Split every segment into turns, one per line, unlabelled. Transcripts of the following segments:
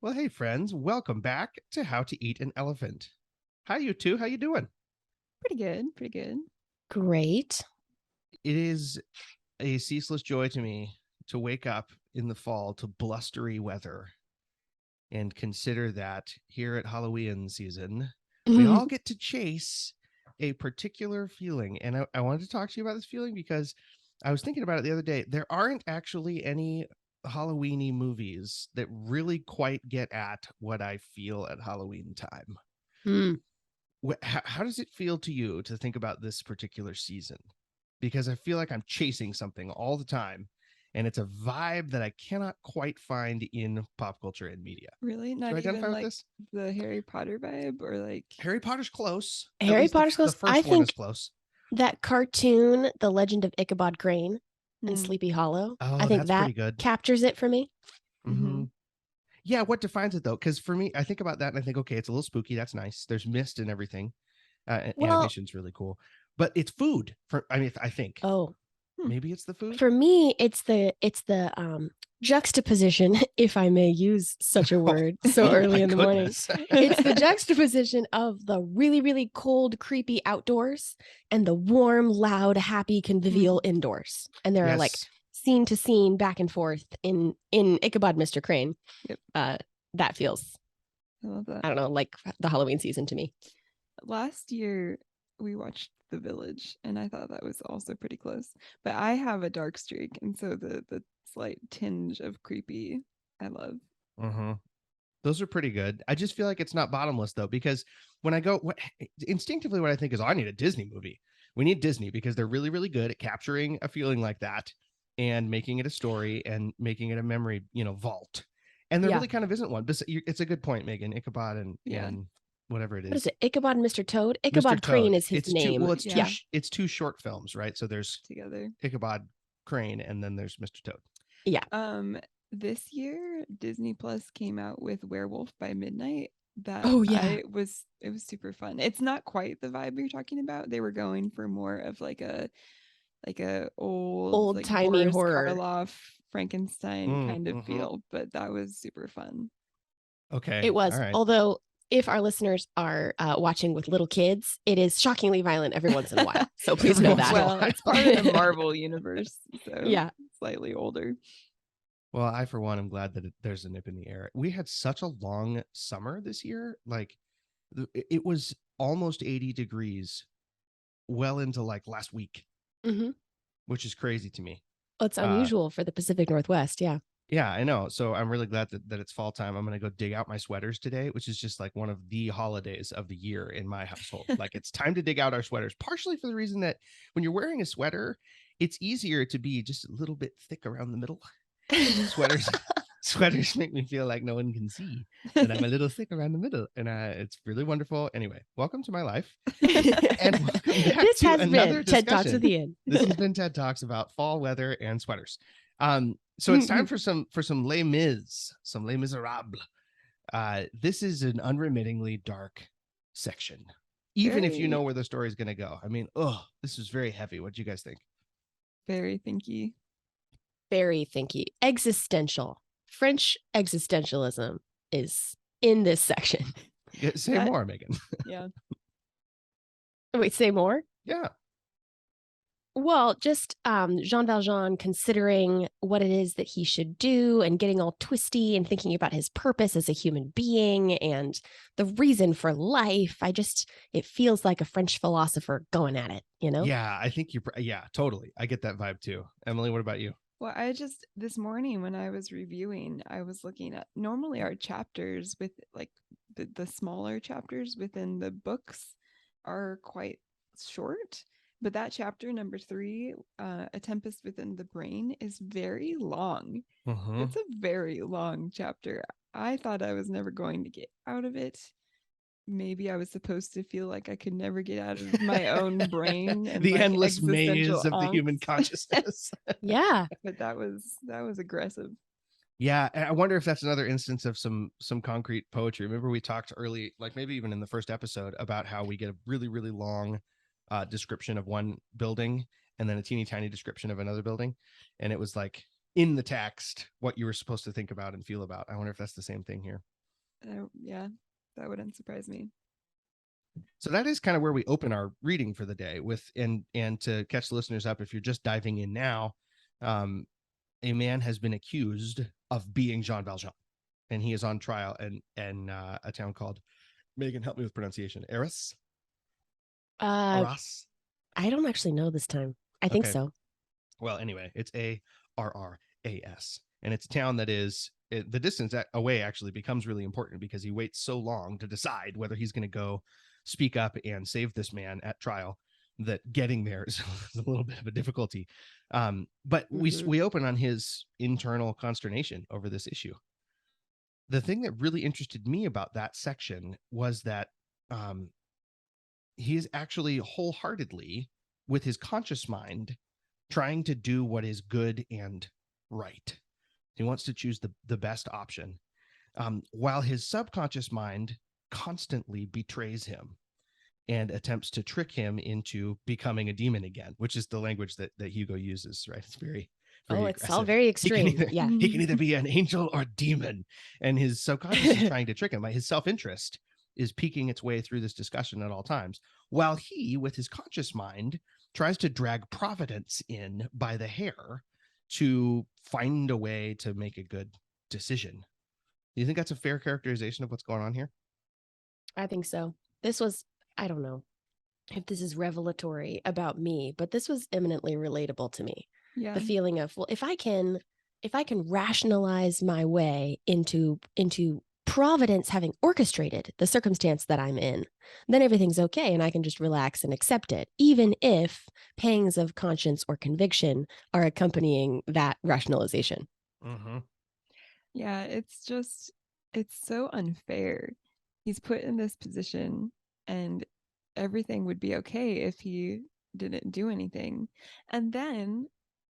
Well, hey friends, welcome back to How to Eat an Elephant. Hi, you two. How you doing?
Pretty good. Pretty good.
Great.
It is a ceaseless joy to me to wake up in the fall to blustery weather and consider that here at Halloween season, we all get to chase a particular feeling. And I wanted to talk to you about this feeling because I was thinking about it the other day. There aren't actually any Halloween-y movies that really quite get at what I feel at Halloween time. How does it feel to you to think about this particular season? Because I feel like I'm chasing something all the time, and it's a vibe that I cannot quite find in pop culture and media.
Really?
Do
Not
you identify
even
with
like
this?
the Harry Potter vibe or like
Harry Potter's close. At
Harry
least
Potter's close.
The first
I
one
think
is close.
that cartoon, The Legend of Ichabod Crane and Sleepy Hollow,
Oh,
I think
that's
that
pretty good.
captures it for me.
Mm-hmm. Yeah, what defines it though? Because for me, I think about that and I think, okay, it's a little spooky. That's nice. There's mist and everything.
Well,
Animation's really cool, but it's food. I think.
Oh,
Maybe it's the food.
for me, it's the juxtaposition, if I may use such a word so early in the morning. It's the juxtaposition of the really, really cold, creepy outdoors and the warm, loud, happy, convivial indoors. And there are like scene to scene, back and forth in Ichabod Mr. Crane.
Yep.
That feels,
I love that.
I don't know, like the Halloween season to me.
Last year we watched The Village, and I thought that was also pretty close. But I have a dark streak, and so the slight tinge of creepy I love.
Those are pretty good. I just feel like it's not bottomless though, because when I go instinctively, what I think is, I need a Disney movie. We need Disney because they're really, really good at capturing a feeling like that and making it a story and making it a memory, vault. And there really kind of isn't one. But it's a good point, Megan. Ichabod and whatever it is.
What is it? Ichabod and Mr. Toad? Ichabod Crane is his name.
It's two short films, right? So there's
together
Ichabod Crane and then there's Mr. Toad.
Yeah.
This year Disney Plus came out with Werewolf by Midnight. It was super fun. It's not quite the vibe you're talking about. They were going for more of like a old
timey
Boris
horror,
Karloff, Frankenstein kind of feel, but that was super fun.
Okay,
it was.
All right.
Although, if our listeners are watching with little kids, it is shockingly violent every once in a while. So please know that.
Well, it's part of the Marvel universe, so
yeah,
slightly older.
Well, I, for one, am glad that there's a nip in the air. We had such a long summer this year. Like, it was almost 80 degrees well into like last week, which is crazy to me.
Well, it's unusual for the Pacific Northwest. Yeah.
Yeah, I know. So I'm really glad that it's fall time. I'm going to go dig out my sweaters today, which is just like one of the holidays of the year in my household. Like, it's time to dig out our sweaters, partially for the reason that when you're wearing a sweater, it's easier to be just a little bit thick around the middle. Sweaters make me feel like no one can see that I'm a little thick around the middle, and it's really wonderful. Anyway, welcome to my life, and welcome back
this
to
has
another
been TED Talks at the end.
This has been TED Talks about fall weather and sweaters. So it's time for some Les Mis, some Les Misérables. This is an unremittingly dark section, even if you know where the story is going to go. I mean, this is very heavy. What do you guys think?
Very thinky.
Very thinky. Existential. French existentialism is in this section.
Say more, Megan.
Yeah.
Wait, say more?
Yeah.
Well, just Jean Valjean considering what it is that he should do and getting all twisty and thinking about his purpose as a human being and the reason for life. It feels like a French philosopher going at it,
Yeah, I think totally. I get that vibe too. Emily, what about you?
Well, this morning when I was reviewing, I was looking at normally our chapters with like the smaller chapters within the books are quite short. But that chapter number 3, A Tempest Within the Brain, is very long. It's a very long chapter. I thought I was never going to get out of it. Maybe I was supposed to feel like I could never get out of my own brain and
the
like
endless maze of
angst.
the human consciousness.
Yeah.
But that was aggressive.
Yeah, and I wonder if that's another instance of some concrete poetry. Remember we talked early, like maybe even in the first episode, about how we get a really, really long description of one building and then a teeny tiny description of another building. And it was like in the text what you were supposed to think about and feel about. I wonder if that's the same thing here.
Yeah, that wouldn't surprise me.
So that is kind of where we open our reading for the day with, and to catch the listeners up, if you're just diving in now, a man has been accused of being Jean Valjean, and he is on trial in a town called, Megan, help me with pronunciation, Arras? Arras?
I don't actually know this time. I think
Okay.
so.
Well, anyway, it's Arras, and it's a town that is, the distance away actually becomes really important because he waits so long to decide whether he's going to go speak up and save this man at trial that getting there is a little bit of a difficulty. But we open on his internal consternation over this issue. The thing that really interested me about that section was that he is actually wholeheartedly, with his conscious mind, trying to do what is good and right. He wants to choose the best option, while his subconscious mind constantly betrays him and attempts to trick him into becoming a demon again, which is the language that Hugo uses, right? It's very, very
it's
aggressive.
all very extreme.
He can either be an angel or a demon. And his subconscious is trying to trick him. His self-interest is peeking its way through this discussion at all times, while he, with his conscious mind, tries to drag Providence in by the hair to find a way to make a good decision. Do you think that's a fair characterization of what's going on here?
I think so. This was, I don't know if this is revelatory about me, but this was eminently relatable to me.
Yeah.
The feeling of, well, if I can rationalize my way into Providence having orchestrated the circumstance that I'm in, then everything's okay and I can just relax and accept it, even if pangs of conscience or conviction are accompanying that rationalization.
Mm-hmm.
Yeah, it's so unfair. He's put in this position and everything would be okay if he didn't do anything. And then,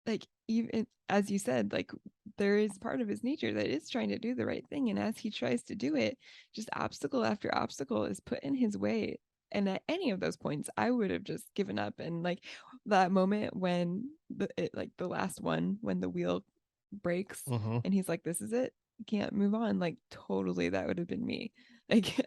like, even as you said, like, there is part of his nature that is trying to do the right thing. And as he tries to do it, just obstacle after obstacle is put in his way. And at any of those points, I would have just given up. And like that moment when the last one, when the wheel breaks and he's like, this is it, can't move on, like, totally, that would have been me. Like,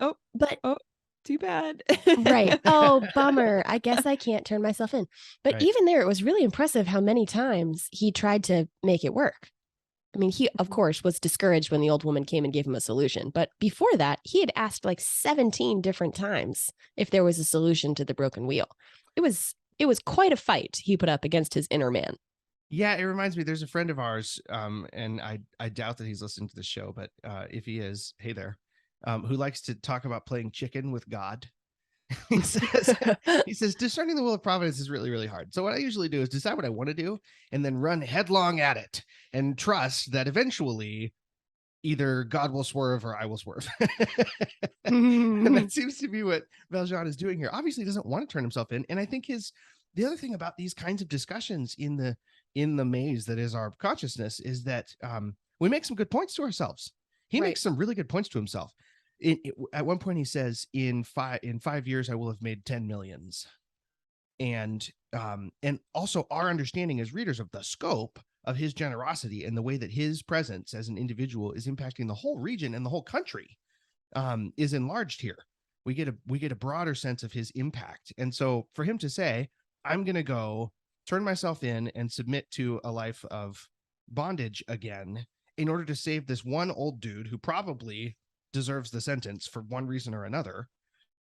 too bad.
Right. Oh, bummer. I guess I can't turn myself in. But
Right.
even there, it was really impressive how many times he tried to make it work. I mean, he, of course, was discouraged when the old woman came and gave him a solution. But before that, he had asked like 17 different times if there was a solution to the broken wheel. It was quite a fight he put up against his inner man.
Yeah, it reminds me, there's a friend of ours, and I doubt that he's listening to the show, but if he is, hey there, who likes to talk about playing chicken with God. he says, discerning the will of providence is really, really hard. So what I usually do is decide what I want to do and then run headlong at it and trust that eventually either God will swerve or I will swerve. And that seems to be what Valjean is doing here. Obviously, he doesn't want to turn himself in. And I think the other thing about these kinds of discussions in the maze that is our consciousness is that we make some good points to ourselves. He makes some really good points to himself. At one point he says, in 5 years I will have made 10 millions. And also our understanding as readers of the scope of his generosity and the way that his presence as an individual is impacting the whole region and the whole country is enlarged here. We get a broader sense of his impact. And so for him to say, I'm going to go turn myself in and submit to a life of bondage again in order to save this one old dude who probably deserves the sentence for one reason or another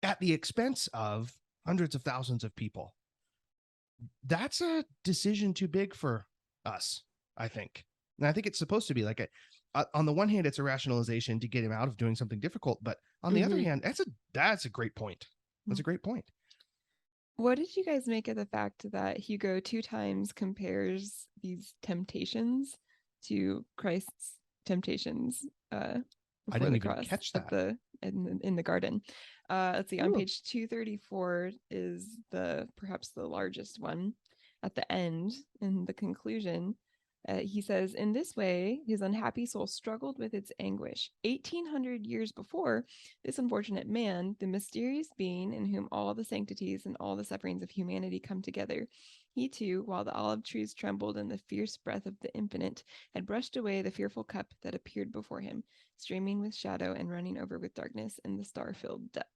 at the expense of hundreds of thousands of people. That's a decision too big for us, I think. And I think it's supposed to be like on the one hand, it's a rationalization to get him out of doing something difficult. But on the other hand, that's a great point. That's a great point.
What did you guys make of the fact that Hugo 2 times compares these temptations to Christ's temptations
I
before
didn't
the
even
cross
catch that.
in the garden? Let's see, on page 234 is perhaps the largest one at the end in the conclusion. He says, in this way, his unhappy soul struggled with its anguish. 1800 years before, this unfortunate man, the mysterious being in whom all the sanctities and all the sufferings of humanity come together, he too, while the olive trees trembled in the fierce breath of the infinite, had brushed away the fearful cup that appeared before him, streaming with shadow and running over with darkness in the star-filled depths.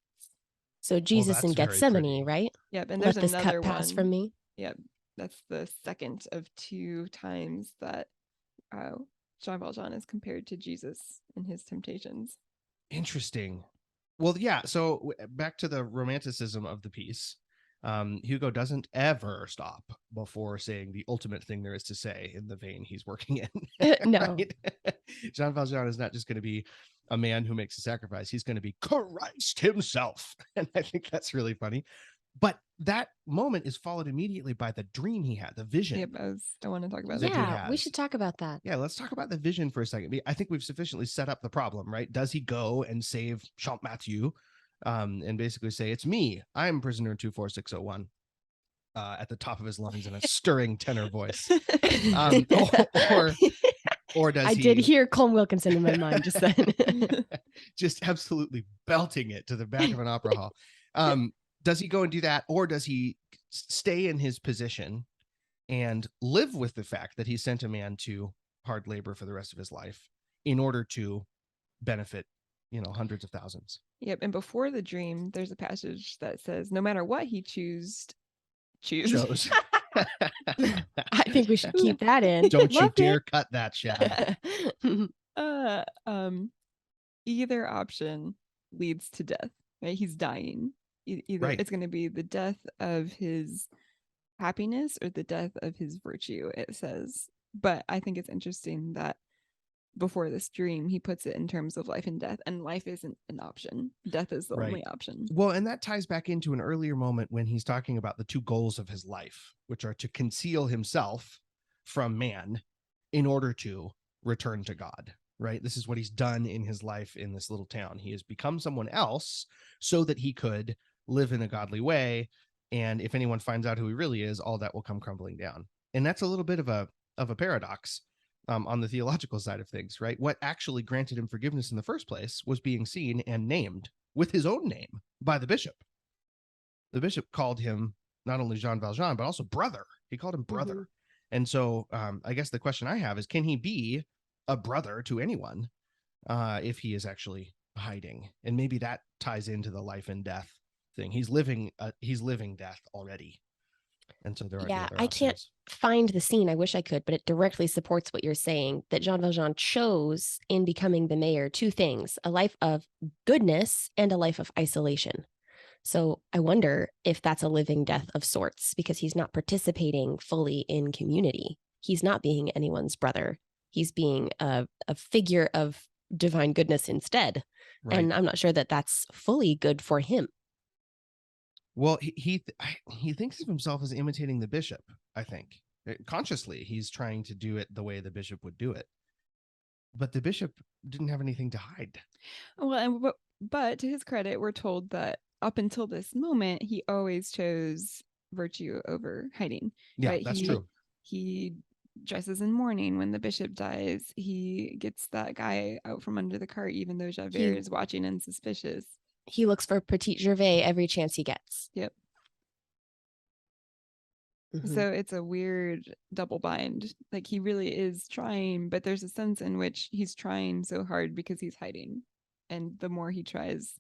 So Jesus in Gethsemane, right?
Yep, and there's
Let this
another
cup pass
one
from me.
Yep, that's the second of 2 times that Jean Valjean is compared to Jesus in his temptations.
Interesting. Well, yeah. So back to the romanticism of the piece. Hugo doesn't ever stop before saying the ultimate thing there is to say in the vein he's working in.
No.
Jean Valjean is not just going to be a man who makes a sacrifice. He's going to be Christ himself. And I think that's really funny. But that moment is followed immediately by the dream he had, the vision.
Yep, I want to talk about
that
that.
Yeah, we should talk about that.
Yeah, let's talk about the vision for a second. I think we've sufficiently set up the problem, right? Does he go and save Champmathieu and basically say, it's me, I'm prisoner 24601 at the top of his lungs in a stirring tenor voice? Or does
I did hear Colm Wilkinson in my mind just then.
just absolutely belting it to the back of an opera hall. Does he go and do that, or does he stay in his position and live with the fact that he sent a man to hard labor for the rest of his life in order to benefit, hundreds of thousands?
Yep, and before the dream, there's a passage that says, no matter what he chose.
I think we should keep that in.
Don't you dare cut that, Shad.
Either option leads to death, right? He's dying. Either
right.
It's going to be the death of his happiness or the death of his virtue, it says. But I think it's interesting that before this dream, he puts it in terms of life and death, and life isn't an option. Death is the only option.
Well, and that ties back into an earlier moment when he's talking about the 2 goals of his life, which are to conceal himself from man in order to return to God, right? This is what he's done in his life in this little town. He has become someone else so that he could live in a godly way. And if anyone finds out who he really is, all that will come crumbling down. And that's a little bit of a paradox on the theological side of things, right? What actually granted him forgiveness in the first place was being seen and named with his own name by the bishop. The bishop called him not only Jean Valjean, but also brother. He called him brother. Mm-hmm. And so I guess the question I have is, can he be a brother to anyone if he is actually hiding? And maybe that ties into the life and death thing. He's living death already. And so there are
I can't find the scene. I wish I could, but it directly supports what you're saying, that Jean Valjean chose in becoming the mayor 2 things, a life of goodness and a life of isolation. So I wonder if that's a living death of sorts, because he's not participating fully in community. He's not being anyone's brother. He's being a figure of divine goodness instead. Right. And I'm not sure that that's fully good for him.
Well, he thinks of himself as imitating the bishop, I think. Consciously, he's trying to do it the way the bishop would do it. But the bishop didn't have anything to hide.
Well, but to his credit, we're told that up until this moment, he always chose virtue over hiding.
Yeah, right? That's true.
He dresses in mourning when the bishop dies. He gets that guy out from under the cart, even though Javert is watching and suspicious.
He looks for Petit Gervais every chance he gets.
Yep. Mm-hmm. So it's a weird double bind. Like, he really is trying, but there's a sense in which he's trying so hard because he's hiding. And the more he tries,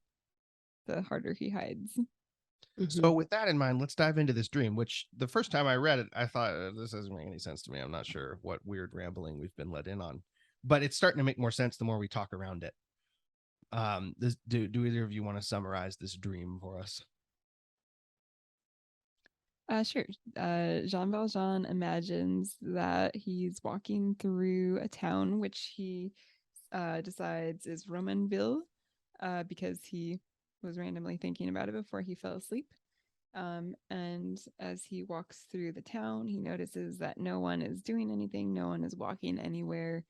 the harder he hides.
Mm-hmm. So with that in mind, let's dive into this dream, which the first time I read it, I thought, this doesn't make any sense to me. I'm not sure what weird rambling we've been let in on. But it's starting to make more sense the more we talk around it. Do either of you want to summarize this dream for us?
Sure. Jean Valjean imagines that he's walking through a town which he decides is Romanville because he was randomly thinking about it before he fell asleep. And as he walks through the town, he notices that no one is doing anything. No one is walking anywhere.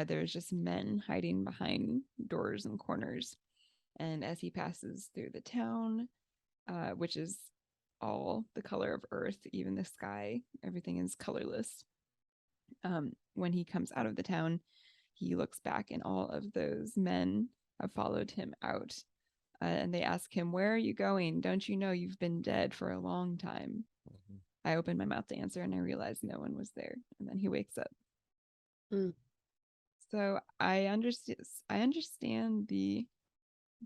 There's just men hiding behind doors and corners. And as he passes through the town, which is all the color of earth, even the sky, everything is colorless. When he comes out of the town, he looks back and all of those men have followed him out. And they ask him, "Where are you going? Don't you know you've been dead for a long time?"
Mhm.
I opened my mouth to answer and I realized no one was there. And then he wakes up.
Mm.
So I understand the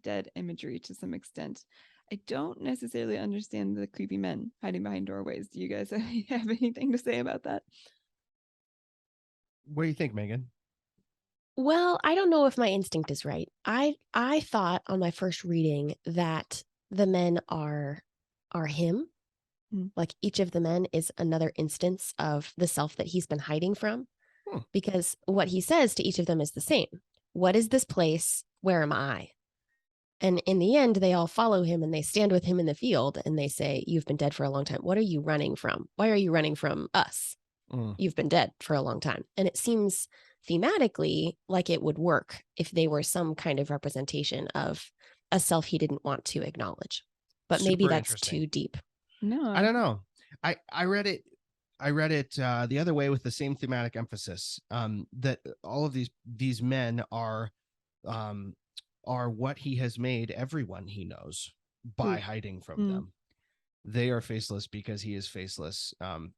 dead imagery to some extent. I don't necessarily understand the creepy men hiding behind doorways. Do you guys have anything to say about that?
What do you think, Megan?
Well, I don't know if my instinct is right. I thought on my first reading that the men are him.
Hmm.
Like each of the men is another instance of the self that he's been hiding from. Because what he says to each of them is the same. What is this place? Where am I? And in the end, they all follow him and they stand with him in the field and they say, "You've been dead for a long time. What are you running from? Why are you running from us? You've been dead for a long time." And it seems thematically like it would work if they were some kind of representation of a self he didn't want to acknowledge. But maybe
Super
that's
interesting.
too deep.
No,
I don't know. I read it. I read it the other way with the same thematic emphasis. That all of these men are what he has made everyone he knows by hiding from them. They are faceless because he is faceless.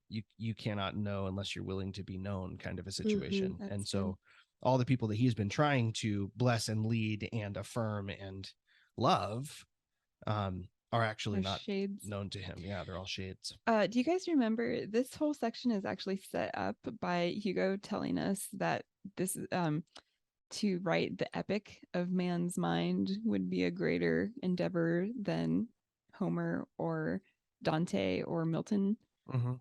You cannot know unless you're willing to be known, kind of a situation.
That's
And so
true.
all the people that he's been trying to bless and lead and affirm and love are actually
Or
not
shades.
known to him. Yeah, they're all shades.
Do you guys remember this whole section is actually set up by Hugo telling us that this is to write the epic of man's mind would be a greater endeavor than Homer or Dante or Milton.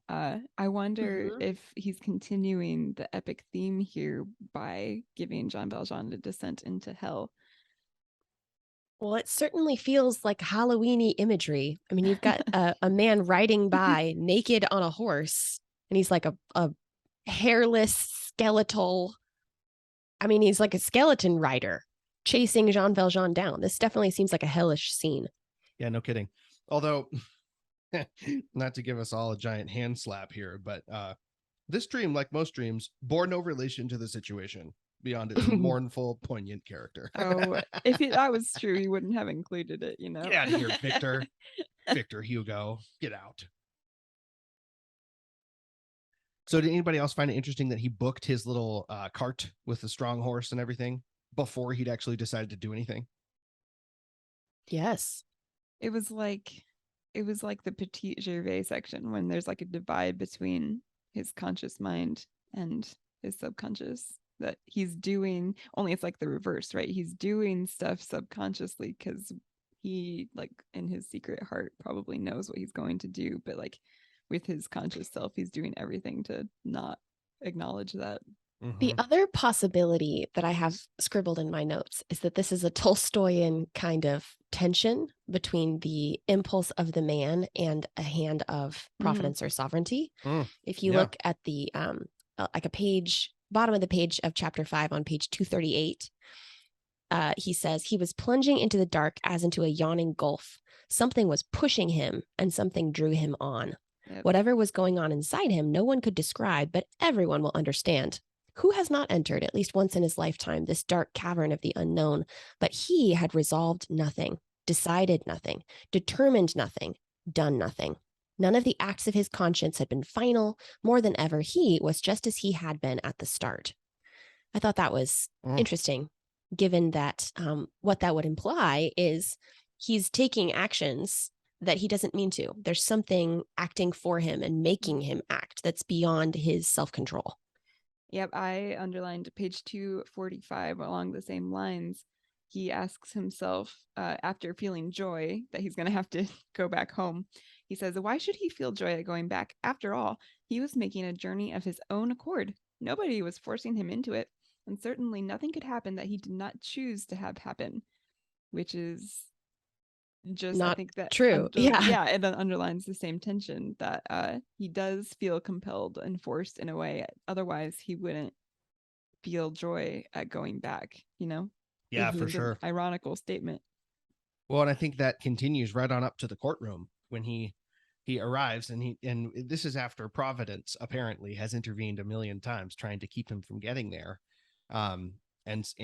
I wonder if he's continuing the epic theme here by giving Jean Valjean a descent into hell.
Well, it certainly feels like Halloween-y imagery. I mean, you've got a man riding by naked on a horse, and he's like a hairless, skeletal. I mean, he's like a skeleton rider chasing Jean Valjean down. This definitely seems like a hellish scene.
Yeah, no kidding. Although, not to give us all a giant hand slap here, but this dream, like most dreams, bore no relation to the situation beyond its mournful, poignant character.
Oh, if that was true, he wouldn't have included it, you know?
Get out of here, Victor. Victor Hugo, get out. So did anybody else find it interesting that he booked his little cart with the strong horse and everything before he'd actually decided to do anything?
Yes.
It was like the Petit Gervais section when there's like a divide between his conscious mind and his subconscious that he's doing, only it's like the reverse, right? He's doing stuff subconsciously because he, like, in his secret heart probably knows what he's going to do, but like with his conscious self, he's doing everything to not acknowledge that.
The other possibility that I have scribbled in my notes is that this is a Tolstoyan kind of tension between the impulse of the man and a hand of providence or sovereignty. If you look at the like a page, bottom of the page of chapter 5 on page 238, he says he was plunging into the dark as into a yawning gulf. Something was pushing him and something drew him on. Whatever was going on inside him, no one could describe, but everyone will understand. Who has not entered, at least once in his lifetime, this dark cavern of the unknown? But he had resolved nothing, decided nothing, determined nothing, done nothing. None of the acts of his conscience had been final. More than ever, he was just as he had been at the start. I thought that was interesting, given that what that would imply is he's taking actions that he doesn't mean to. There's something acting for him and making him act that's beyond his self-control.
Yep, I underlined page 245 along the same lines. He asks himself, after feeling joy that he's going to have to go back home, he says, why should he feel joy at going back? After all, he was making a journey of his own accord. Nobody was forcing him into it, and certainly nothing could happen that he did not choose to have happen, which is just,
not
I think that
true.
Yeah, it underlines the same tension that he does feel compelled and forced in a way. Otherwise, he wouldn't feel joy at going back, you know?
Yeah, for
It's
sure.
an ironical statement.
Well, and I think that continues right on up to the courtroom when he he arrives, and this is after Providence apparently has intervened a million times trying to keep him from getting there. And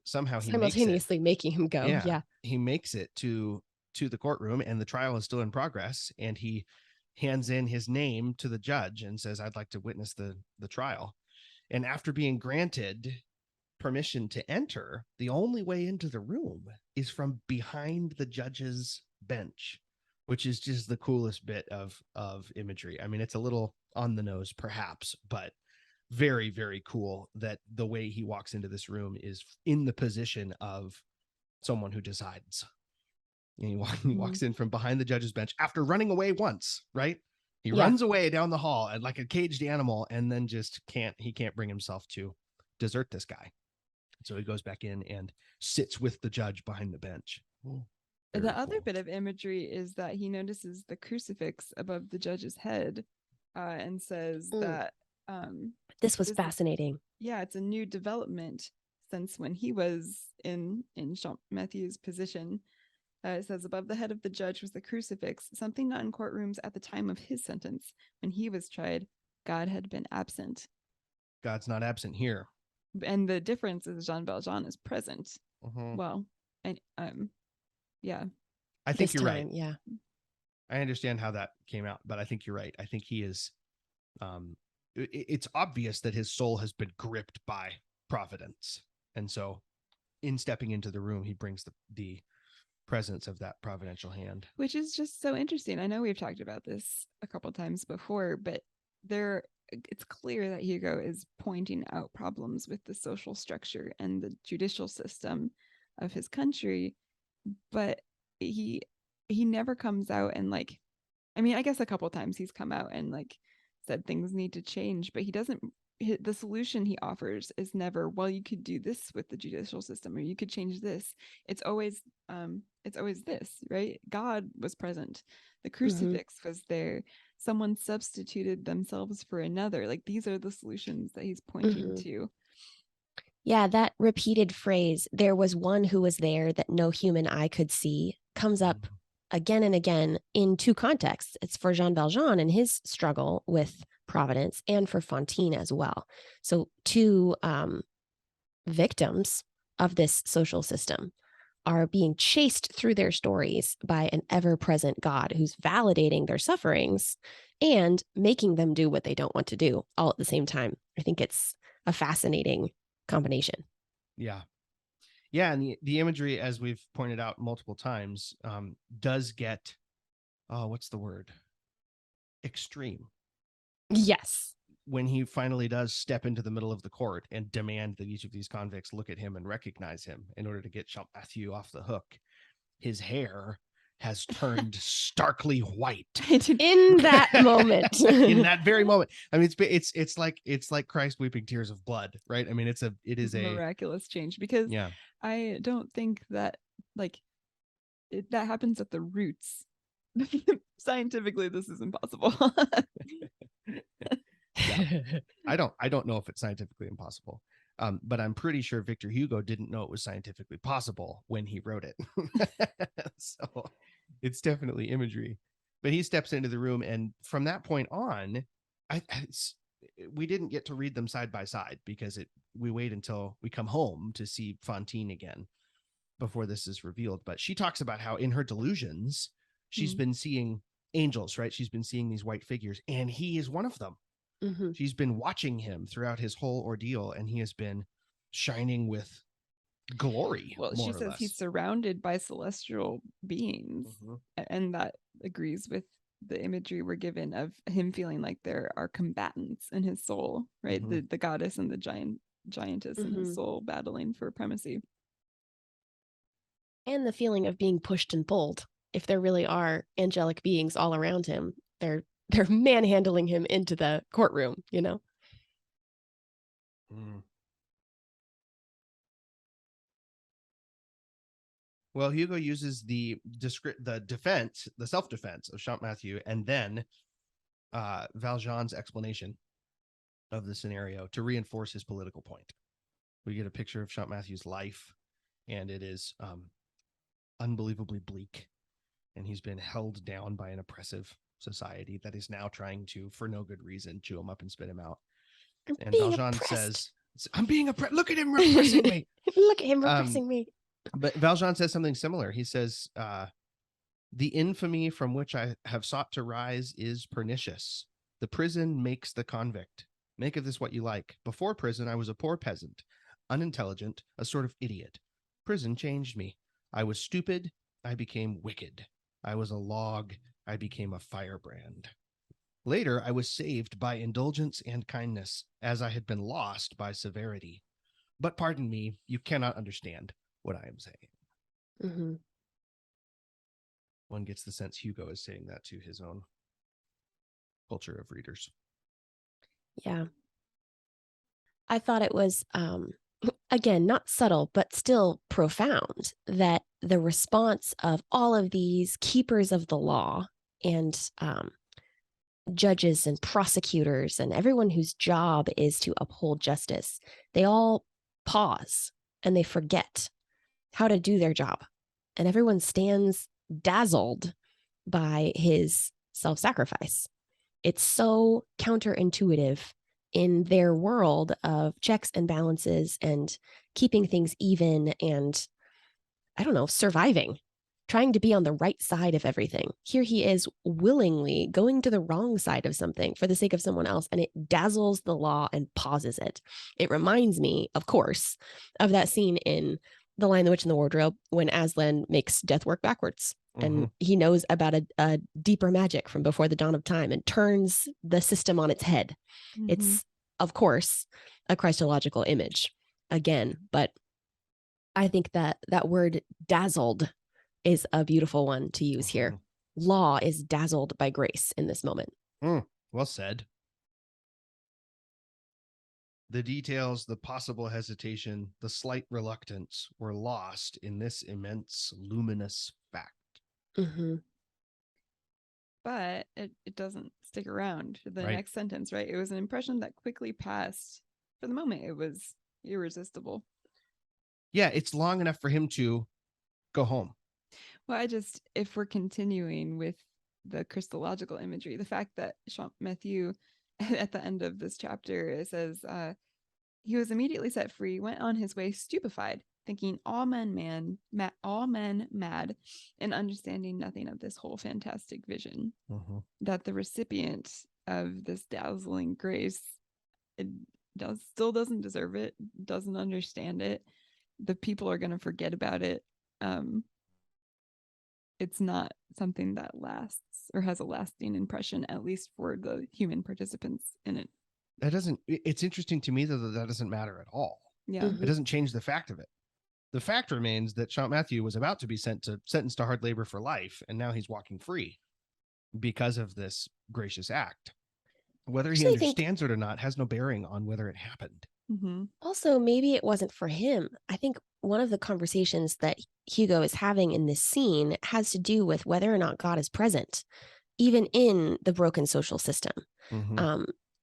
somehow he
simultaneously making him go. Yeah.
He makes it to the courtroom, and the trial is still in progress, and he hands in his name to the judge and says, "I'd like to witness the trial." And after being granted permission to enter, the only way into the room is from behind the judge's bench, which is just the coolest bit of imagery. I mean, it's a little on the nose perhaps, but very, very cool that the way he walks into this room is in the position of someone who decides. And he walks in from behind the judge's bench after running away once, right? He runs away down the hall and like a caged animal, and then just can't bring himself to desert this guy. So he goes back in and sits with the judge behind the bench.
The other bit of imagery is that he notices the crucifix above the judge's head, and says that
this was fascinating.
It's a new development since when he was in Jean Matthew's position. It says above the head of the judge was the crucifix, something not in courtrooms at the time of his sentence. When he was tried, God had been absent.
God's not absent here.
And the difference is Jean Valjean is present. Well, and
I think you're right.
Yeah.
I understand how that came out, but I think you're right. I think he is it's obvious that his soul has been gripped by Providence. And so in stepping into the room, he brings the presence of that providential hand.
Which is just so interesting. I know we've talked about this a couple of times before, but it's clear that Hugo is pointing out problems with the social structure and the judicial system of his country, but he never comes out and like, I mean, I guess a couple of times he's come out and like said things need to change, but he doesn't. The solution he offers is never, well, you could do this with the judicial system, or you could change this. It's always this, right? God was present. The crucifix was there. Someone substituted themselves for another. Like, these are the solutions that he's pointing to.
Yeah, that repeated phrase, there was one who was there that no human eye could see, comes up again and again in two contexts. It's for Jean Valjean and his struggle with Providence, and for Fantine as well. So two victims of this social system are being chased through their stories by an ever-present God who's validating their sufferings and making them do what they don't want to do all at the same time. I think it's a fascinating combination.
Yeah. And the imagery, as we've pointed out multiple times, does get, what's the word? Extreme.
Yes.
When he finally does step into the middle of the court and demand that each of these convicts look at him and recognize him in order to get Champmathieu off the hook, his hair has turned starkly white
in that moment.
In that very moment. I mean, it's like Christ weeping tears of blood, right? I mean, it is a
miraculous change, because I don't think that that happens at the roots. Scientifically, this is impossible.
I don't know if it's scientifically impossible, but I'm pretty sure Victor Hugo didn't know it was scientifically possible when he wrote it. So it's definitely imagery. But he steps into the room, and from that point on, we didn't get to read them side by side because we wait until we come home to see Fantine again before this is revealed. But she talks about how in her delusions she's been seeing angels, right? She's been seeing these white figures, and he is one of them. She's been watching him throughout his whole ordeal, and he has been shining with glory.
Well, she says he's surrounded by celestial beings, and that agrees with the imagery we're given of him feeling like there are combatants in his soul, right? The goddess and the giantess in his soul battling for primacy.
And the feeling of being pushed and pulled. If there really are angelic beings all around him, they're manhandling him into the courtroom, you know?
Well, Hugo uses the self-defense of Champmathieu, and then Valjean's explanation of the scenario to reinforce his political point. We get a picture of Champmathieu's life, and it is unbelievably bleak, and he's been held down by an oppressive society that is now trying to, for no good reason, chew him up and spit him out.
I'm
And
being
Valjean
oppressed.
says, I'm being oppressed. Look at him repressing me.
Look at him repressing me.
But Valjean says something similar. He says, the infamy from which I have sought to rise is pernicious. The prison makes the convict. Make of this what you like. Before prison, I was a poor peasant, unintelligent, a sort of idiot. Prison changed me. I was stupid. I became wicked. I was a log. I became a firebrand. Later, I was saved by indulgence and kindness, as I had been lost by severity. But pardon me, you cannot understand what I am saying.
Mm-hmm.
One gets the sense Hugo is saying that to his own culture of readers.
Yeah. I thought it was, again, not subtle, but still profound that the response of all of these keepers of the law and judges and prosecutors and everyone whose job is to uphold justice, they all pause and they forget how to do their job. And everyone stands dazzled by his self-sacrifice. It's so counterintuitive in their world of checks and balances and keeping things even and, I don't know, surviving, trying to be on the right side of everything. Here he is willingly going to the wrong side of something for the sake of someone else, and it dazzles the law and pauses it. It reminds me, of course, of that scene in The Lion, the Witch, and the Wardrobe when Aslan makes death work backwards. And he knows about a deeper magic from before the dawn of time and turns the system on its head.
Mm-hmm.
It's, of course, a Christological image again, but I think that that word dazzled is a beautiful one to use here. Law is dazzled by grace in this moment.
Well said. The details, the possible hesitation, the slight reluctance were lost in this immense, luminous fact.
Mm-hmm.
But it doesn't stick around for the
Right.
next sentence, right? It was an impression that quickly passed. For the moment, it was irresistible.
Yeah, it's long enough for him to go home.
Well, if we're continuing with the Christological imagery, the fact that Champmathieu, at the end of this chapter, it says, he was immediately set free, went on his way stupefied, thinking all men mad, and understanding nothing of this whole fantastic vision. That the recipient of this dazzling grace still doesn't deserve it, doesn't understand it. The people are going to forget about it. It's not something that lasts or has a lasting impression, at least for the human participants in it.
It's interesting to me that doesn't matter at all.
Yeah.
Mm-hmm.
It doesn't change the fact of it. The fact remains that Champmathieu was about to be sentenced to hard labor for life, and now he's walking free because of this gracious act. Whether he understands it or not has no bearing on whether it happened.
Mm-hmm.
Also, maybe it wasn't for him. I think one of the conversations that Hugo is having in this scene has to do with whether or not God is present, even in the broken social system.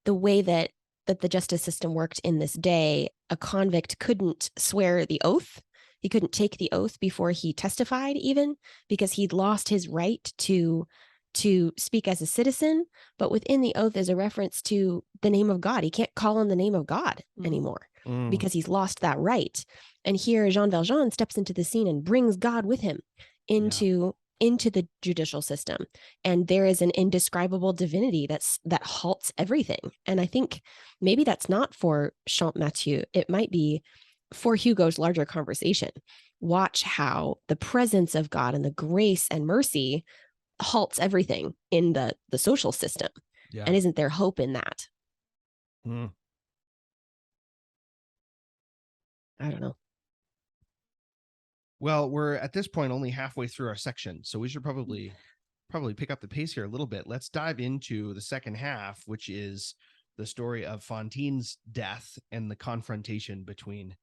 The way that the justice system worked in this day, a convict couldn't swear the oath. He couldn't take the oath before he testified, even because he'd lost his right to speak as a citizen. But within the oath is a reference to the name of God. He can't call on the name of God anymore because he's lost that right. And here Jean Valjean steps into the scene and brings God with him into the judicial system. And there is an indescribable divinity that halts everything. And I think maybe that's not for Champmathieu. It might be for Hugo's larger conversation. Watch how the presence of God and the grace and mercy halts everything in the social system. Yeah. And isn't there hope in that? I don't know.
Well, we're at this point only halfway through our section, so we should probably pick up the pace here a little bit. Let's dive into the second half, which is the story of Fantine's death and the confrontation between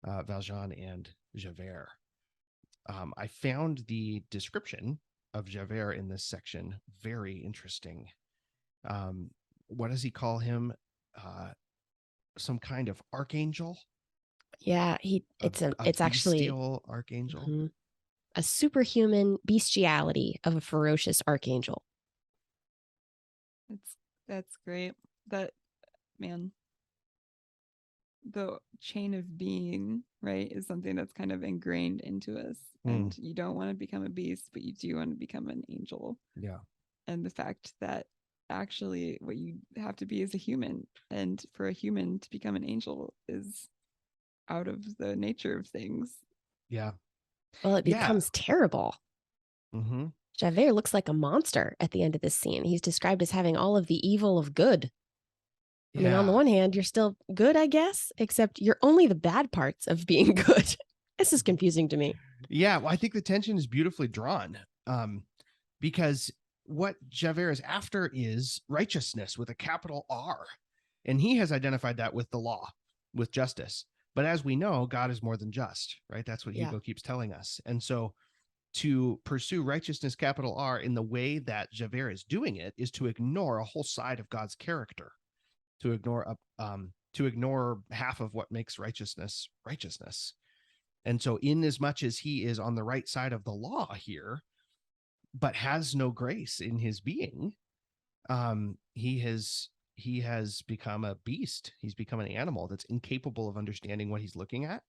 Valjean and Javert. I found the description of Javert in this section very interesting. What does he call him? Some kind of archangel?
Yeah, it's actually
archangel.
A superhuman bestiality of a ferocious archangel.
That's great. That, man, the chain of being, right, is something that's kind of ingrained into us. And you don't want to become a beast, but you do want to become an angel.
Yeah.
And the fact that actually what you have to be is a human, and for a human to become an angel is out of the nature of things.
Yeah.
Well, it becomes terrible. Javert looks like a monster at the end of this scene. He's described as having all of the evil of good. I mean, on the one hand, you're still good, I guess, except you're only the bad parts of being good. This is confusing to me.
Yeah, well, I think the tension is beautifully drawn, because what Javert is after is righteousness with a capital R. And he has identified that with the law, with justice. But as we know, God is more than just, right? That's what Hugo keeps telling us. And so to pursue righteousness, capital R, in the way that Javert is doing it is to ignore a whole side of God's character, to ignore half of what makes righteousness righteousness. And so in as much as he is on the right side of the law here, but has no grace in his being, he has become a beast. He's become an animal that's incapable of understanding what he's looking at,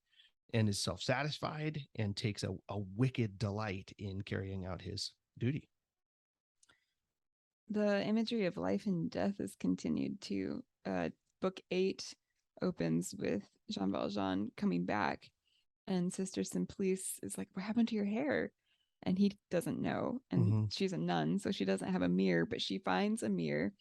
and is self-satisfied and takes a wicked delight in carrying out his duty.
The imagery of life and death is continued to book 8 opens with Jean Valjean coming back, and Sister Simplice is like, what happened to your hair? And he doesn't know. And she's a nun, so she doesn't have a mirror, but she finds a mirror.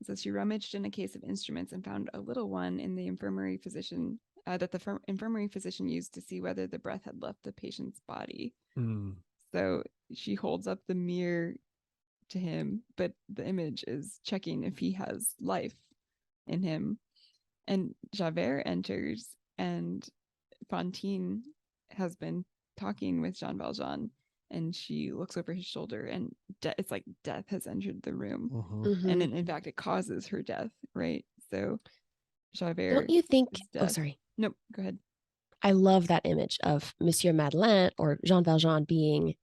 So she rummaged in a case of instruments and found a little one in the infirmary physician that the infirmary physician used to see whether the breath had left the patient's body. So she holds up the mirror to him, but the image is checking if he has life in him. And Javert enters, and Fantine has been talking with Jean Valjean, and she looks over his shoulder, and it's like death has entered the room. And in fact, it causes her death, right? So Javert,
don't you think? Oh, sorry.
Nope, go ahead.
I love that image of Monsieur Madeleine or Jean Valjean being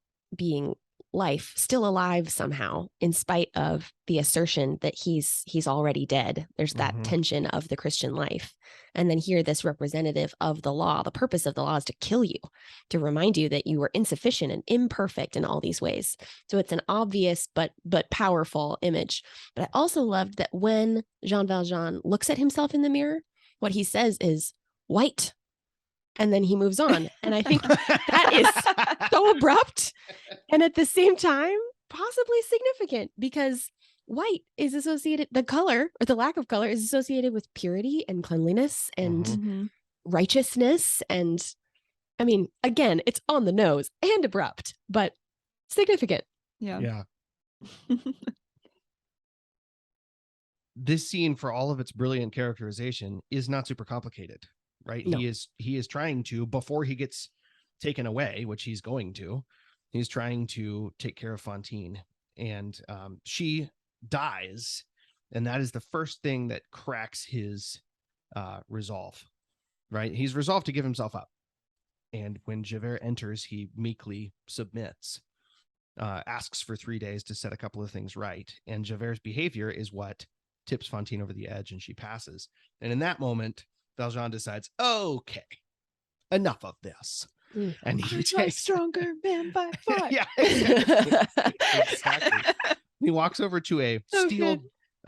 life, still alive somehow, in spite of the assertion that he's already dead. There's that tension of the Christian life. And then here, this representative of the law, the purpose of the law is to kill you, to remind you that you were insufficient and imperfect in all these ways. So it's an obvious but powerful image. But I also loved that when Jean Valjean looks at himself in the mirror, what he says is white. And then he moves on. And I think that is so abrupt. And at the same time, possibly significant, because white is associated, the color or the lack of color is associated with purity and cleanliness and righteousness. And I mean, again, it's on the nose and abrupt, but significant.
Yeah.
This scene, for all of its brilliant characterization, is not super complicated. Right. No. He is trying to, before he gets taken away, which he's going to, he's trying to take care of Fantine, and she dies. And that is the first thing that cracks his resolve. Right. He's resolved to give himself up. And when Javert enters, he meekly submits, asks for 3 days to set a couple of things right. And Javert's behavior is what tips Fantine over the edge, and she passes. And in that moment, Valjean decides, okay, enough of this. And he takes
stronger man by 5.
Yeah, exactly. He walks over to a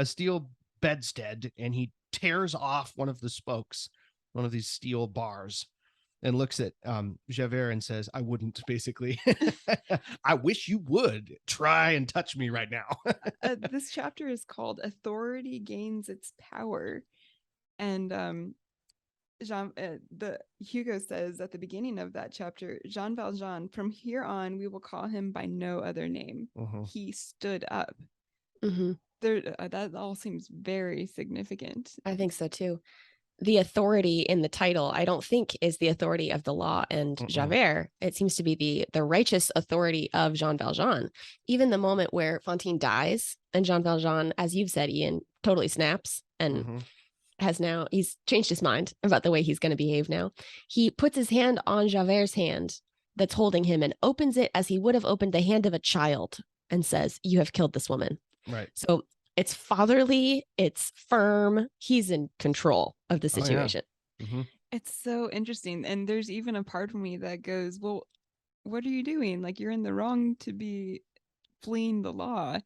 steel bedstead, and he tears off one of the spokes, one of these steel bars, and looks at Javert and says, I wouldn't, basically. I wish you would try and touch me right now.
This chapter is called Authority Gains Its Power. And Hugo says at the beginning of that chapter, Jean Valjean, from here on, we will call him by no other name. He stood up. That all seems very significant.
I think so too. The authority in the title, I don't think, is the authority of the law and Javert. It seems to be the righteous authority of Jean Valjean. Even the moment where Fantine dies and Jean Valjean, as you've said, Ian, totally snaps and he's changed his mind about the way he's going to behave now. He puts his hand on Javert's hand that's holding him and opens it as he would have opened the hand of a child and says, you have killed this woman.
Right.
So It's fatherly, it's firm. He's in control of the
Oh, yeah.
situation.
Mm-hmm.
It's so interesting. And there's even a part of me that goes, well, what are you doing? Like, you're in the wrong to be fleeing the law.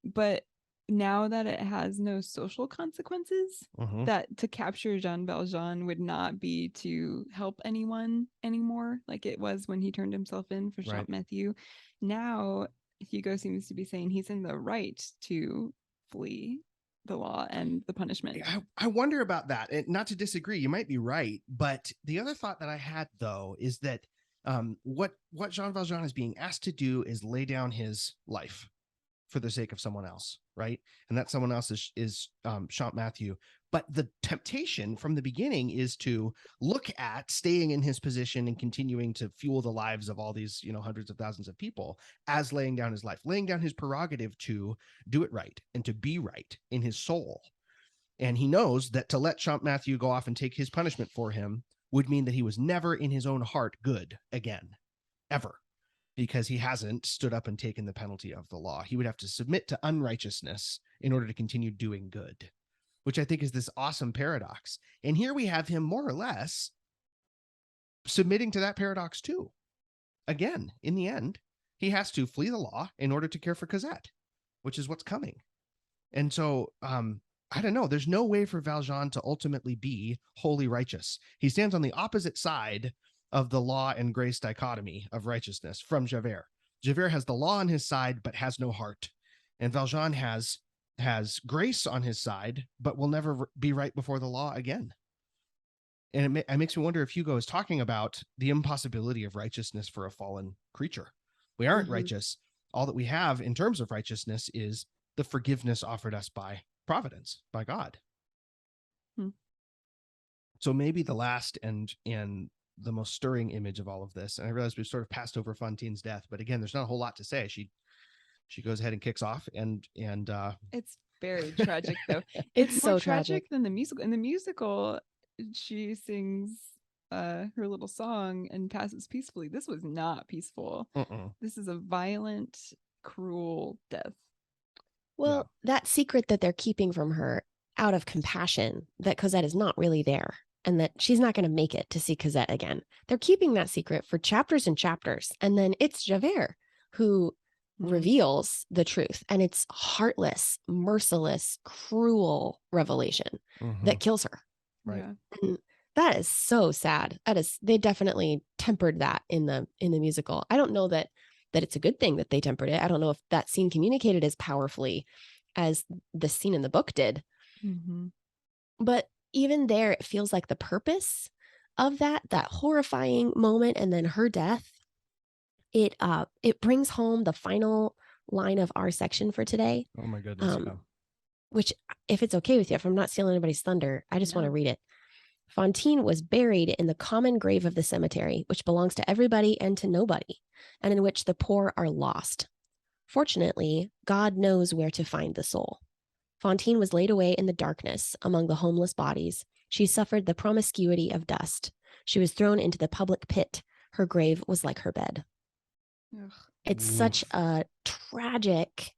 But now that it has no social consequences,
Mm-hmm.
that to capture Jean Valjean would not be to help anyone anymore, like it was when he turned himself in for
Right.
Champmathieu. Now Hugo seems to be saying he's in the right to flee the law and the punishment.
I wonder about that. And not to disagree, you might be right. But the other thought that I had, though, is that what Jean Valjean is being asked to do is lay down his life for the sake of someone else, right? And that someone else is Champmathieu. But the temptation from the beginning is to look at staying in his position and continuing to fuel the lives of all these, hundreds of thousands of people as laying down his life, laying down his prerogative to do it right and to be right in his soul. And he knows that to let Champmathieu go off and take his punishment for him would mean that he was never in his own heart good again, ever, because he hasn't stood up and taken the penalty of the law. He would have to submit to unrighteousness in order to continue doing good, which I think is this awesome paradox. And here we have him more or less submitting to that paradox too. Again, in the end, he has to flee the law in order to care for Cosette, which is what's coming. And so, I don't know. There's no way for Valjean to ultimately be wholly righteous. He stands on the opposite side of the law and grace dichotomy of righteousness from Javert. Javert has the law on his side, but has no heart. And Valjean has grace on his side, but will never be right before the law again. And it makes me wonder if Hugo is talking about the impossibility of righteousness for a fallen creature. We aren't righteous. All that we have in terms of righteousness is the forgiveness offered us by providence, by God. So maybe the last and the most stirring image of all of this, and I realize we've sort of passed over Fantine's death, but again, there's not a whole lot to say. She goes ahead and kicks off, and
it's very tragic though.
It's
more
so tragic
than the musical. In the musical, she sings her little song and passes peacefully. This was not peaceful. This is a violent, cruel death.
Well, that secret that they're keeping from her out of compassion, that Cosette is not really there and that she's not going to make it to see Cosette again. They're keeping that secret for chapters and chapters. And then it's Javert who reveals the truth. And it's heartless, merciless, cruel revelation that kills her.
Right.
Yeah.
And that is so sad. They definitely tempered that in the musical. I don't know that it's a good thing that they tempered it. I don't know if that scene communicated as powerfully as the scene in the book did. But even there, it feels like the purpose of that horrifying moment and then her death, it brings home the final line of our section for today.
Oh my goodness.
Which, if it's okay with you, if I'm not stealing anybody's thunder, I just want to read it. Fantine was buried in the common grave of the cemetery, which belongs to everybody and to nobody, and in which the poor are lost. Fortunately, God knows where to find the soul. Fantine was laid away in the darkness among the homeless bodies. She suffered the promiscuity of dust. She was thrown into the public pit. Her grave was like her bed.
Ugh.
It's such a tragic.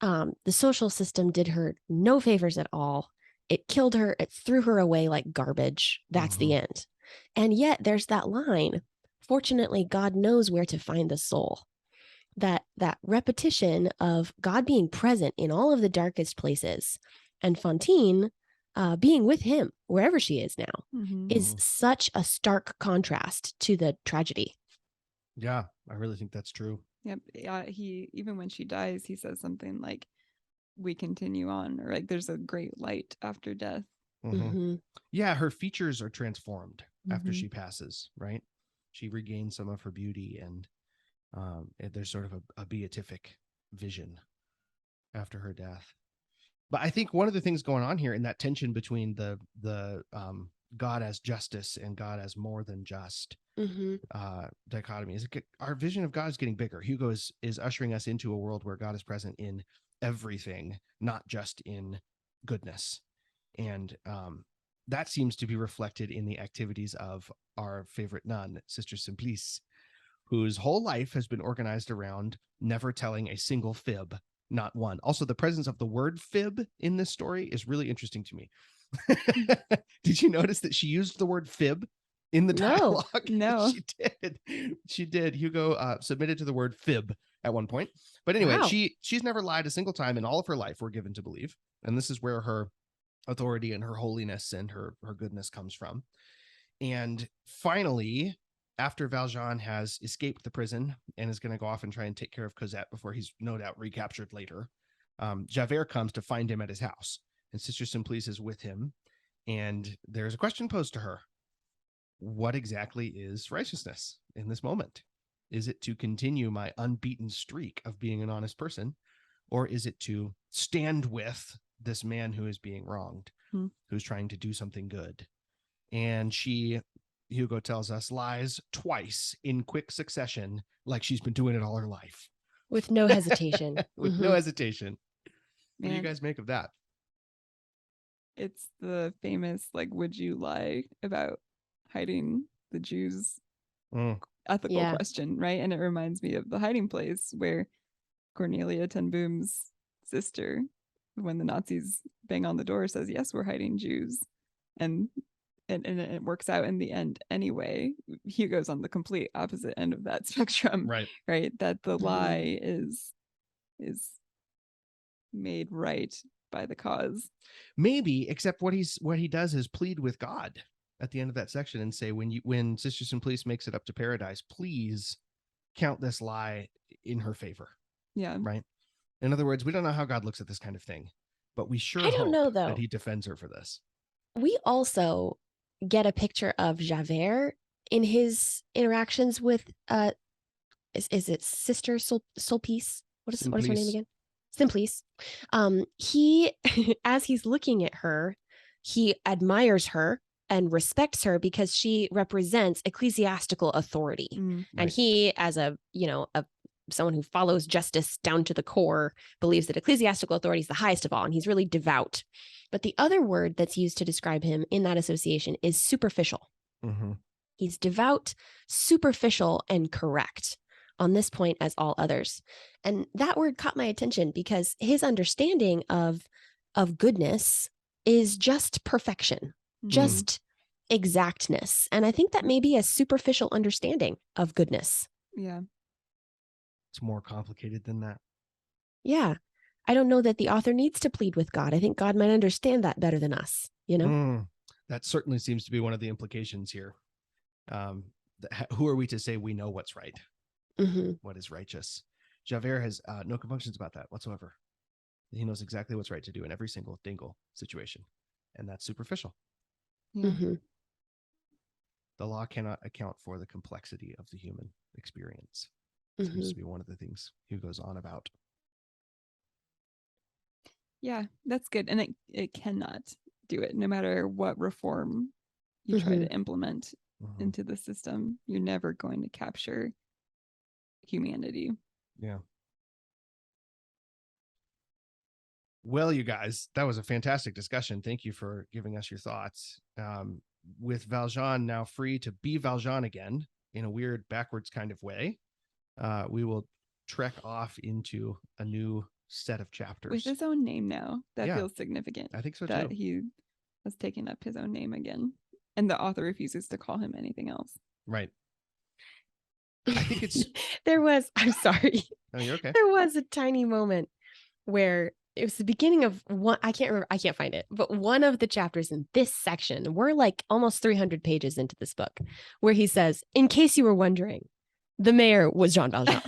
The social system did her no favors at all. It killed her. It threw her away like garbage. That's the end. And yet there's that line. Fortunately, God knows where to find the soul. That repetition of God being present in all of the darkest places and Fantine being with him wherever she is now is such a stark contrast to the tragedy.
Yeah, I really think that's true.
Yep. He, even when she dies, he says something like, we continue on, or like there's a great light after death.
Yeah, her features are transformed after she passes, right? She regains some of her beauty, and there's sort of a beatific vision after her death. But I think one of the things going on here in that tension between the God as justice and God as more than just dichotomy is our vision of God is getting bigger. Hugo is ushering us into a world where God is present in everything, not just in goodness. And that seems to be reflected in the activities of our favorite nun, Sister Simplice, whose whole life has been organized around never telling a single fib not one. Also, the presence of the word fib in this story is really interesting to me. Did you notice that she used the word fib in the dialogue?
No.
She did. Hugo submitted to the word fib at one point. But anyway,
Wow.
she's never lied a single time in all of her life, we're given to believe. And this is where her authority and her holiness and her goodness comes from. And finally, after Valjean has escaped the prison and is going to go off and try and take care of Cosette before he's no doubt recaptured later, Javert comes to find him at his house. And Sister Simplice is with him. And there's a question posed to her. What exactly is righteousness in this moment? Is it to continue my unbeaten streak of being an honest person? Or is it to stand with this man who is being wronged, who's trying to do something good? And she, Hugo tells us, lies twice in quick succession, like she's been doing it all her life.
With no hesitation.
With no hesitation. What
Man,
do you guys make of that?
it's the famous, like, would you lie about hiding the Jews ethical question, right? And it reminds me of The Hiding Place, where Cornelia ten Boom's sister, when the Nazis bang on the door, says, yes, we're hiding Jews. And it works out in the end anyway. Hugo's on the complete opposite end of that spectrum, right? That the lie is made right by the cause.
Maybe, except what he does is plead with God at the end of that section and say, when Sister Simplice makes it up to paradise, please count this lie in her favor.
Yeah.
Right. In other words, we don't know how God looks at this kind of thing, but we sure hope that he defends her for this.
We also get a picture of Javert in his interactions with is it Sister Sulpice? What is her name again? Simplice. He as he's looking at her, he admires her and respects her because she represents ecclesiastical authority. And he, as someone who follows justice down to the core, believes that ecclesiastical authority is the highest of all, and he's really devout. But the other word that's used to describe him in that association is superficial. He's devout, superficial, and correct on this point as all others. And that word caught my attention because his understanding of goodness is just perfection, just exactness. And I think that may be a superficial understanding of goodness.
Yeah.
It's more complicated than that.
Yeah. I don't know that the author needs to plead with God. I think God might understand that better than us,
That certainly seems to be one of the implications here. Who are we to say we know what's right? What is righteous? Javert has no compunctions about that whatsoever. He knows exactly what's right to do in every single dingle situation. And that's superficial. The law cannot account for the complexity of the human experience. Seems to be one of the things Hugo's on about.
Yeah, that's good. And it cannot do it, no matter what reform you try to implement into the system. You're never going to capture humanity.
Yeah. Well, you guys, that was a fantastic discussion. Thank you for giving us your thoughts. With Valjean now free to be Valjean again in a weird backwards kind of way, we will trek off into a new set of chapters.
With his own name now. That feels significant.
I think so,
that
too.
He has taken up his own name again. And the author refuses to call him anything else.
Right. I think it's...
I'm sorry.
Oh, you're okay.
There was a tiny moment where it was the beginning of one, I can't remember, I can't find it, but one of the chapters in this section, we're like almost 300 pages into this book, where he says, in case you were wondering, the mayor was Jean Valjean.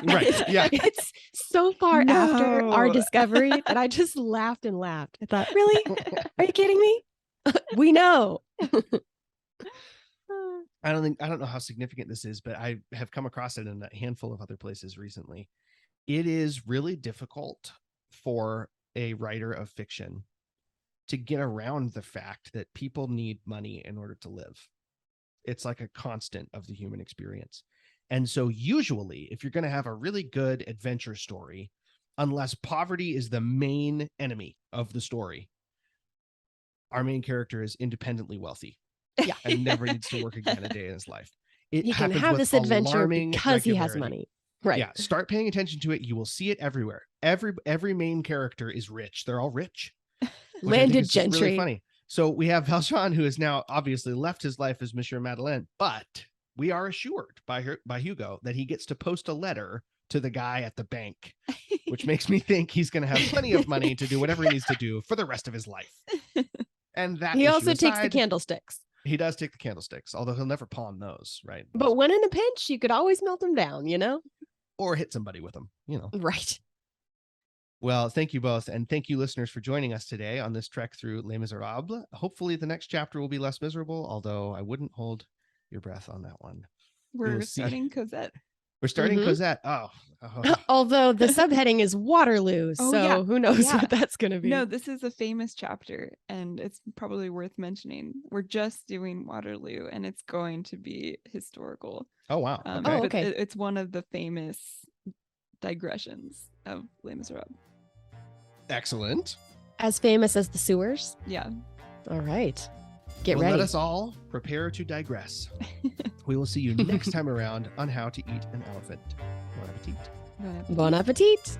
Right. Yeah.
It's so far after our discovery that I just laughed and laughed. I thought, really? Are you kidding me? We know.
I don't know how significant this is, but I have come across it in a handful of other places recently. It is really difficult for a writer of fiction to get around the fact that people need money in order to live. It's like a constant of the human experience. And so usually, if you're going to have a really good adventure story, unless poverty is the main enemy of the story, our main character is independently wealthy.
Yeah.
And never needs to work again a day in his life.
He can have this adventure because he has money. Right.
Yeah, start paying attention to it. You will see it everywhere. Every main character is rich. They're all rich. Which I think
Landed
is just
gentry.
really funny. So we have Valjean, who has now obviously left his life as Monsieur Madeleine, but we are assured by Hugo that he gets to post a letter to the guy at the bank, which makes me think he's going to have plenty of money to do whatever he needs to do for the rest of his life. And that
He
issue
also takes the
aside,
candlesticks.
He does take the candlesticks, although he'll never pawn those, right?
But when in a pinch, you could always melt them down, you know?
Or hit somebody with them, you know.
Right.
Well, thank you both. And thank you, listeners, for joining us today on this trek through Les Miserables. Hopefully the next chapter will be less miserable, although I wouldn't hold your breath on that one.
We're starting Cosette.
We're starting Cosette.
Although the subheading is Waterloo, so who knows what that's going to be.
No, this is a famous chapter, and it's probably worth mentioning. We're just doing Waterloo, and it's going to be historical.
Oh, wow.
Okay.
It's one of the famous digressions of Les Miserables.
Excellent.
As famous as the sewers?
Yeah.
All right. Get ready.
Let us all prepare to digress. We will see you next time around on how to eat an elephant. Bon appetit.
Bon appetit.